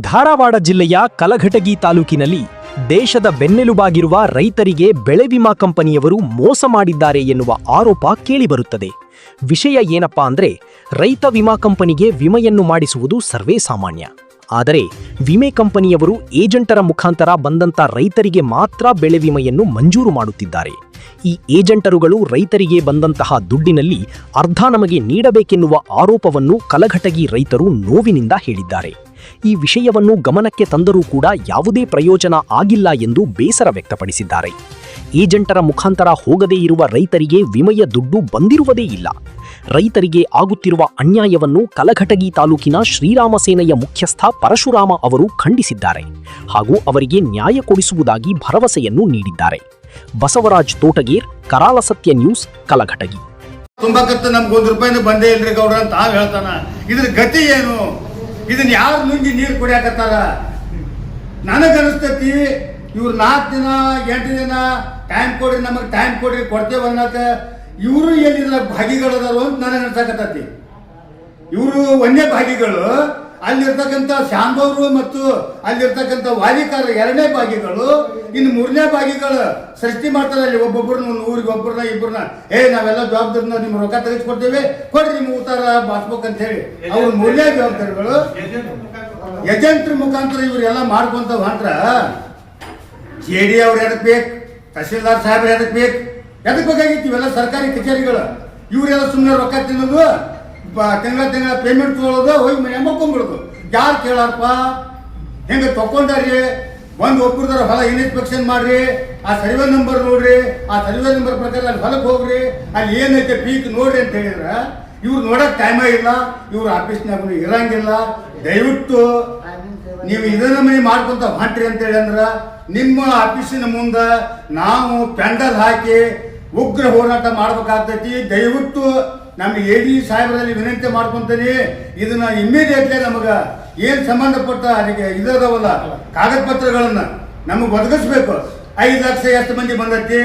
ಧಾರವಾಡ ಜಿಲ್ಲೆಯ ಕಲಘಟಗಿ ತಾಲೂಕಿನಲ್ಲಿ ದೇಶದ ಬೆನ್ನೆಲುಬಾಗಿರುವ ರೈತರಿಗೆ ಬೆಳೆ ವಿಮಾ ಕಂಪನಿಯವರು ಮೋಸ ಮಾಡಿದ್ದಾರೆ ಎನ್ನುವ ಆರೋಪ ಕೇಳಿಬರುತ್ತದೆ. ವಿಷಯ ಏನಪ್ಪಾ ಅಂದ್ರೆ, ರೈತ ವಿಮಾ ಕಂಪನಿಗೆ ವಿಮೆಯನ್ನು ಮಾಡಿಸುವುದು ಸರ್ವೇ ಸಾಮಾನ್ಯ. ಆದರೆ ವಿಮೆ ಕಂಪನಿಯವರು ಏಜೆಂಟರ ಮುಖಾಂತರ ಬಂದಂತ ರೈತರಿಗೆ ಮಾತ್ರ ಬೆಳೆ ವಿಮೆಯನ್ನು ಮಂಜೂರು ಮಾಡುತ್ತಿದ್ದಾರೆ. ಈ ಏಜೆಂಟರುಗಳು ರೈತರಿಗೆ ಬಂದಂತಹ ದುಡ್ಡಿನಲ್ಲಿ ಅರ್ಧ ನಮಗೆ ನೀಡಬೇಕೆನ್ನುವ ಆರೋಪವನ್ನು ಕಲಘಟಗಿ ರೈತರು ನೋವಿನಿಂದ ಹೇಳಿದ್ದಾರೆ. ಈ ವಿಷಯವನ್ನು ಗಮನಕ್ಕೆ ತಂದರೂ ಕೂಡ ಯಾವುದೇ ಪ್ರಯೋಜನ ಆಗಿಲ್ಲ ಎಂದು ಬೇಸರ ವ್ಯಕ್ತಪಡಿಸಿದ್ದಾರೆ. ಏಜೆಂಟರ ಮುಖಾಂತರ ಹೋಗದೇ ಇರುವ ರೈತರಿಗೆ ವಿಮೆಯ ದುಡ್ಡು ಬಂದಿರುವುದೇ ಇಲ್ಲ. ರೈತರಿಗೆ ಆಗುತ್ತಿರುವ ಅನ್ಯಾಯವನ್ನು ಕಲಘಟಗಿ ತಾಲೂಕಿನ ಶ್ರೀರಾಮ ಸೇನೆಯ ಮುಖ್ಯಸ್ಥ ಪರಶುರಾಮ ಅವರು ಖಂಡಿಸಿದ್ದಾರೆ ಹಾಗೂ ಅವರಿಗೆ ನ್ಯಾಯ ಕೊಡಿಸುವುದಾಗಿ ಭರವಸೆಯನ್ನು ನೀಡಿದ್ದಾರೆ. ಬಸವರಾಜ್ ತೋಟಗೇರ್, ಕರಾಳ ಸತ್ಯ ನ್ಯೂಸ್, ಕಲಘಟಗಿ. ತುಂಬಾಕತ್ತ ನಮ್ಗೆ ₹1 ಬಂದೇ ಇಲ್ರಿ ಗೌಡ್ರ ಅಂತ ಹೇಳ್ತಾನ. ಇದ್ರ ಗತಿ ಏನು? ಇದನ್ನ ಯಾರು ನುಂಗಿ ನೀರು ಕುಡಿಯಾಕತ್ತಾರ? ನನಗನಿಸ್ತೈತಿ ಇವ್ರು 4 ದಿನ 8 ದಿನ ಟೈಮ್ ಕೊಡ್ರಿ, ನಮಗೆ ಟೈಮ್ ಕೊಡ್ರಿ, ಕೊಡ್ತೇವೆ ಅನ್ನಕ ಇವರು ಎಲ್ಲಿದ್ರ ಭಾಗಿಗಳದಾರು ಅಂತ ನನಗೆ ಅನ್ಸಕತ್ತೈತಿ. ಇವರು ಒಂದೇ ಭಾಗಿಗಳು, ಅಲ್ಲಿರ್ತಕ್ಕಂಥ ಶಾಂಬವರು ಮತ್ತು ಅಲ್ಲಿರ್ತಕ್ಕಂಥ ವಾಲಿಕಾರ 2ನೇ ಭಾಗಿಗಳು, ಇನ್ನು 3ನೇ ಭಾಗಿಗಳು ಸೃಷ್ಟಿ ಮಾಡ್ತಾರೆ. ಅಲ್ಲಿ ಒಬ್ಬೊಬ್ಬರನ್ನ ಊರಿಗೆ ಒಬ್ಬರನ್ನ ಇಬ್ಬರನ್ನ ನಾವೆಲ್ಲ ಜವಾಬ್ದಾರಿನ ನಿಮ್ಮ ರೊಕ್ಕ ತೆಗೆಸ್ಕೊಡ್ತೇವೆ, ಕೊಡ್ರಿ ನಿಮ್ಮ ಉತ್ತರ ಬಾಸ್ಬೇಕಂತ ಹೇಳಿ ಅವ್ರ 3ನೇ ಜವಾಬ್ದಾರಿಗಳು ಏಜೆಂಟ್ರ ಮುಖಾಂತರ ಇವರೆಲ್ಲ ಮಾಡ್ಕೊಂತ ಹೊಂಟ್ರ JD ಅವ್ರು ಎದಕ್ ಬೇಕು? ತಹಸೀಲ್ದಾರ್ ಸಾಹೇಬ್ರು ಎದಕ್ ಬೇಕು? ಎದಕ್ ಬೇಕಾಗಿತ್ತು ಇವೆಲ್ಲ ಸರ್ಕಾರಿ ಕಚೇರಿಗಳು? ಇವರೆಲ್ಲ ಸುಮ್ಮನೆ ರೊಕ್ಕ ತಿನ್ನೋದು, ತಿಂಗಳ ಪೇಮೆಂಟ್ ತೊಗೊಳೋದು, ಹೋಗಿ ಮನೆ ಮಕ್ಕೊಂಡ್ಬಿಡೋದು. ಯಾರು ಕೇಳಾರಪ್ಪ? ಹೆಂಗೆ ತಕೊಂಡಾರಿ? ಒಂದು ಒಬ್ಬರದಾರ ಹೊಲ ಇನ್ಸ್ಪೆಕ್ಷನ್ ಮಾಡ್ರಿ, ಆ ಸರ್ವೆ ನಂಬರ್ ನೋಡ್ರಿ, ಆ ಸರ್ವೆ ನಂಬರ್ ಪ್ರಕಾರ ಅಲ್ಲಿ ಹೊಲಕ್ಕೆ ಹೋಗ್ರಿ, ಅಲ್ಲಿ ಏನೈತೆ ಪೀಕ್ ನೋಡ್ರಿ ಅಂತ ಹೇಳಿದ್ರ ಇವ್ರು ನೋಡಕ್ ಟೈಮೇ ಇಲ್ಲ. ಇವ್ರ ಆಫೀಸ್ನಾಗ ಇರಂಗಿಲ್ಲ. ದಯವಿಟ್ಟು ನೀವು ಇದನ್ನ ಮನೆ ಮಾಡ್ಕೊಂತ ಹೊಂಟ್ರಿ ಅಂತೇಳಿ ಅಂದ್ರ ನಿಮ್ಮ ಆಫೀಸಿನ ಮುಂದೆ ನಾವು ಪೆಂಡಲ್ ಹಾಕಿ ಉಗ್ರ ಹೋರಾಟ ಮಾಡ್ಬೇಕಾಗ್ತೈತಿ. ದಯವಿಟ್ಟು ನಮ್ಗೆ AD ಸಾಹೇಬರಲ್ಲಿ ವಿನಂತಿ ಮಾಡ್ಕೊಂತೀನಿ, ಇದನ್ನ ಇಮ್ಮಿಡಿಯೇಟ್ಲಿ ನಮಗ ಏನ್ ಸಂಬಂಧಪಟ್ಟ ಅದಕ್ಕೆ ಇದರವಲ್ಲ ಕಾಗದ ಪತ್ರಗಳನ್ನ ನಮಗೆ ಒದಗಿಸ್ಬೇಕು. 5 ಲಕ್ಷ ಎಷ್ಟು ಮಂದಿ ಬಂದೈತಿ,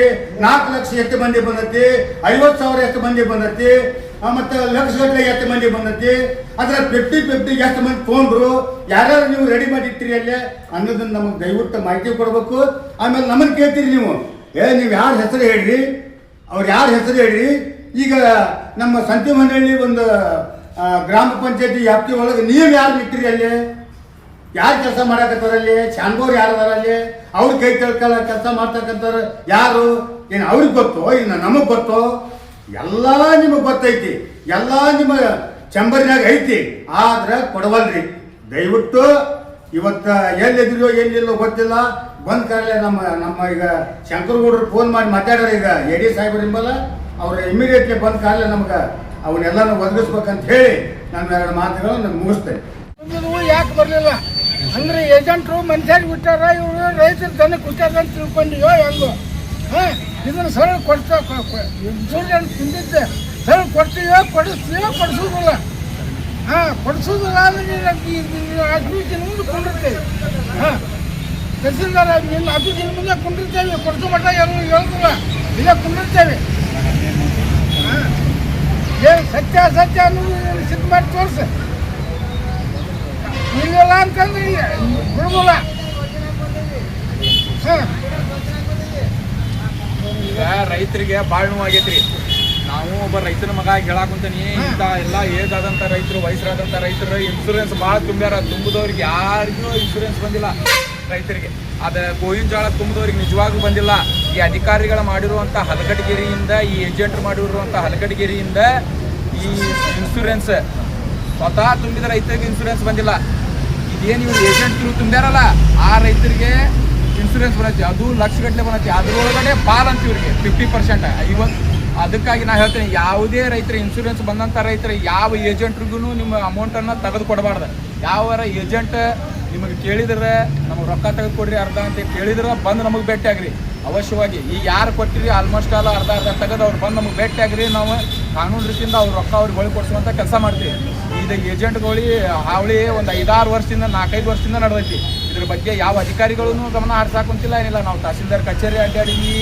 4 ಲಕ್ಷ ಎಷ್ಟು ಮಂದಿ ಬಂದೈತಿ, 50,000 ಎಷ್ಟು ಮಂದಿ ಬಂದೈತಿ, ಮತ್ತೆ ಲಕ್ಷಗಟ್ಟಲೆ ಎಷ್ಟು ಮಂದಿ ಬಂದೈತಿ, ಅದ್ರ 50-50 ಎಷ್ಟು ಮಂದಿ ತೊಗೊಂಡ್ರು, ಯಾರ್ಯಾರು ನೀವು ರೆಡಿ ಮಾಡಿರ್ತೀರಿ ಅಲ್ಲೇ ಅನ್ನೋದನ್ನ ನಮಗೆ ದಯವಿಟ್ಟು ಮಾಹಿತಿ ಕೊಡ್ಬೇಕು. ಆಮೇಲೆ ನಮ್ಮನ್ನ ಕೇಳ್ತೀರಿ ನೀವು, ನೀವು ಯಾರ ಹೆಸರು ಹೇಳ್ರಿ, ಅವ್ರು ಯಾರ ಹೆಸರು ಹೇಳ್ರಿ. ಈಗ ನಮ್ಮ ಸಂತಿಮನಹಳ್ಳಿ ಒಂದು ಗ್ರಾಮ ಪಂಚಾಯತಿ ವ್ಯಾಪ್ತಿ ಒಳಗೆ ನೀವು ಯಾರು ಇಟ್ಟಿರಿ ಅಲ್ಲಿ? ಯಾರು ಕೆಲಸ ಮಾಡಕತ್ತಾರಲ್ಲಿ? ಶಾನ್ಬೋರ್ ಯಾರು ಅದಾರ ಅಲ್ಲಿ? ಅವ್ರ ಕೈ ಕೆಳ್ಕೊಳ್ಳೋ ಕೆಲಸ ಮಾಡ್ತಕ್ಕಂಥವ್ರು ಯಾರು? ಏನು ಅವ್ರಿಗೆ ಗೊತ್ತೋ, ಇನ್ನು ನಮಗೆ ಗೊತ್ತೋ? ಎಲ್ಲ ನಿಮಗೆ ಗೊತ್ತೈತಿ, ಎಲ್ಲ ನಿಮ್ಮ ಚಂಬರಿನಾಗ ಐತಿ, ಆದ್ರೆ ಕೊಡವಲ್ರಿ. ದಯವಿಟ್ಟು ಇವತ್ತು ಎಲ್ಲಿದ್ರೋ ಎಲ್ಲಿಲ್ಲೋ ಗೊತ್ತಿಲ್ಲ, ಬಂದ್ ಕಾಲೇ ನಮ್ಮ ಈಗ ಶಂಕರಗೌಡರು ಫೋನ್ ಮಾಡಿ ಮಾತಾಡ್ಯಾರ. ಈಗ AD ಸಾಹೇಬರಿಂಬಲ್ಲ ಅವ್ರು ಇಮಿಡಿಯೇಟ್ಲಿ ಬಂದ್ ಕಾಲೇ ನಮ್ಗೆ ಅವನ್ನೆಲ್ಲಾನು ಒದಗಿಸ್ಬೇಕಂತ ಹೇಳಿ ನಾನು 2 ಮಾತುಗಳನ್ನು ಮುಗಿಸ್ತೇನೆ. ಯಾಕೆ ಬರಲಿಲ್ಲ ಅಂದ್ರೆ ಏಜೆಂಟ್ರು ಮನುಷ್ಯರಿಗೆ ಬಿಟ್ಟಾರ, ಇವರು ರೈತರ ದನ ಕುಟ್ಟಾರ ಅಂತ ತಿಳ್ಕೊಂಡಿಯೋ ಹೆಂಗೋ? ಇದನ್ನು ಸರಳ ಕೊಡ್ತಾ ಇನ್ಸೂರೆನ್ಸ್ ತಿಂದಿದ್ದೆ ಸರಳ ಕೊಡ್ತೀವೋ, ಕೊಡಿಸ್ತೀವೋ, ಕೊಡಿಸೋದಿಲ್ಲ. ಕೊಡಿಸೋದಿಲ್ಲ ಅಂದ್ರೆ ಆಫೀಸಿನ ಮುಂದೆ ಕೊಂಡಿರ್ತೇವೆ. ತಹಸೀಲ್ದಾರ್ ನಿಮ್ಮ ಆಫೀಸಿನ ಮುಂದೆ ಕೊಂಡಿರ್ತೇವೆ, ಕೊಡಿಸೋ ಮಟ್ಟ ಏನು ಹೇಳೋದಿಲ್ಲ, ಇಲ್ಲೇ ಕೊಂಡಿರ್ತೇವೆ. ಏನು ಸತ್ಯ ಅಸತ್ಯ ಅನ್ನೋದು ಸಿದ್ಧ ಮಾಡಿ ತೋರಿಸ ಇಲ್ಲ ಅಂತಂದ್ರೆ ಬಿಡುದಿಲ್ಲ. ಈಗ ರೈತರಿಗೆ ಭಾಳ ನೋವಾಗೈತ್ರಿ. ನಾವು ಒಬ್ಬ ರೈತನ ಮಗ ಹೇಳಾಕುಂತೀನಿ, ಇಂಥ ಎಲ್ಲ ಏಜ್ ಆದಂಥ ರೈತರು, ವಯಸ್ಸಾದಂಥ ರೈತರು ಇನ್ಶೂರೆನ್ಸ್ ಭಾಳ ತುಂಬ್ಯಾರ. ತುಂಬಿದವ್ರಿಗೆ ಯಾರಿಗೂ ಇನ್ಶೂರೆನ್ಸ್ ಬಂದಿಲ್ಲ. ರೈತರಿಗೆ ಅದು ಗೋವಿನ ಜೋಳ ತುಂಬಿದವ್ರಿಗೆ ನಿಜವಾಗ್ಲೂ ಬಂದಿಲ್ಲ. ಈ ಅಧಿಕಾರಿಗಳು ಮಾಡಿರುವಂಥ ಹಲಗಡಗಿರಿಯಿಂದ, ಈ ಏಜೆಂಟ್ರು ಮಾಡಿರುವಂಥ ಹಲಗಡಗಿರಿಯಿಂದ ಈ ಇನ್ಶೂರೆನ್ಸ್ ಸ್ವತಃ ತುಂಬಿದ ರೈತರಿಗೆ ಇನ್ಶೂರೆನ್ಸ್ ಬಂದಿಲ್ಲ. ಇದೇನು ಇವ್ರು ಏಜೆಂಟ್ರು ತುಂಬ್ಯಾರಲ್ಲ ಆ ರೈತರಿಗೆ ಇನ್ಶೂರೆನ್ಸ್ ಬರತ್ತೆ, ಅದು ಲಕ್ಷಗಟ್ಟಲೆ ಬರತ್ತೆ. ಅದ್ರೊಳಗಡೆ ಪಾಲ್ ಅಂತ ಇವ್ರಿಗೆ 50%. ಅದಕ್ಕಾಗಿ ನಾ ಹೇಳ್ತೀನಿ, ಯಾವುದೇ ರೈತರು ಇನ್ಶೂರೆನ್ಸ್ ಬಂದಂಥ ರೈತರು ಯಾವ ಏಜೆಂಟ್ರಿಗೂ ನಿಮ್ಮ ಅಮೌಂಟನ್ನು ತೆಗೆದು ಕೊಡಬಾರ್ದು. ಯಾವಾರ ಏಜೆಂಟ್ ನಿಮಗೆ ಕೇಳಿದ್ರೆ ನಮಗೆ ರೊಕ್ಕ ತೆಗೆದು ಕೊಡ್ರಿ ಅರ್ಧ ಅಂತ ಕೇಳಿದ್ರೆ ಬಂದು ನಮಗೆ ಭೇಟಿ ಆಗ್ರಿ ಅವಶ್ಯವಾಗಿ. ಈಗ ಯಾರು ಕೊಟ್ಟಿರಿ ಆಲ್ಮೋಸ್ಟ್ ಆಲ್ ಅರ್ಧ ತೆಗೆದು ಅವ್ರು ಬಂದು ನಮಗೆ ಭೇಟಿ ಆಗ್ರಿ. ನಾವು ಕಾನೂನು ರೀತಿಯಿಂದ ಅವ್ರ ರೊಕ್ಕ ಅವ್ರಿಗೆ ಬಳಿ ಕೊಡಿಸುವಂಥ ಕೆಲಸ ಮಾಡ್ತೀವಿ. ಇದು ಏಜೆಂಟ್ಗಳು ಹಾವಳಿ ಒಂದು 5-6 ವರ್ಷದಿಂದ 4-5 ವರ್ಷದಿಂದ ನಡೆದೈತಿ. ಇದ್ರ ಬಗ್ಗೆ ಯಾವ ಅಧಿಕಾರಿಗಳೂ ಗಮನ ಹರಿಸಾಕುಂತಿಲ್ಲ, ಏನಿಲ್ಲ. ನಾವು ತಹಸೀಲ್ದಾರ್ ಕಚೇರಿ ಅಡ್ಡಾಡಿದ್ವಿ,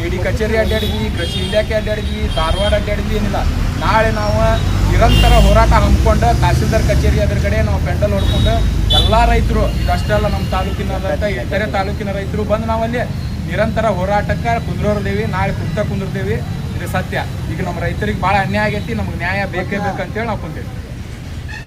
AD ಕಚೇರಿ ಅಡ್ಡಾಡಿದ್ವಿ, ಕೃಷಿ ಇಲಾಖೆ ಅಡ್ಡಾಡಿದ್ವಿ, ಧಾರವಾಡ ಅಡ್ಡಾಡಿದ್ವಿ, ಏನಿಲ್ಲ. ನಾಳೆ ನಾವು ನಿರಂತರ ಹೋರಾಟ ಹಮ್ಮಿಕೊಂಡು ತಹಸೀಲ್ದಾರ್ ಕಚೇರಿ ಅದ್ರ ಕಡೆ ನಾವು ಪೆಂಡಲ್ ಹೊಡ್ಕೊಂಡು ಎಲ್ಲ ರೈತರು, ಇದಷ್ಟೆಲ್ಲ ನಮ್ಮ ತಾಲೂಕಿನದಂತ ಇತರೆ ತಾಲೂಕಿನ ರೈತರು ಬಂದು ನಾವಲ್ಲಿ ನಿರಂತರ ಹೋರಾಟಕ್ಕೆ ಕುಂದ್ರೋರ್ದೇವಿ. ನಾಳೆ ಕುಂದಿರ್ತೀವಿ. ಇದು ಸತ್ಯ. ಈಗ ನಮ್ಮ ರೈತರಿಗೆ ಭಾಳ ಅನ್ಯಾಯ ಆಗೈತಿ, ನಮ್ಗೆ ನ್ಯಾಯ ಬೇಕೇ ಬೇಕಂತೇಳಿ ನಾವು ಕುಂತೀವಿ.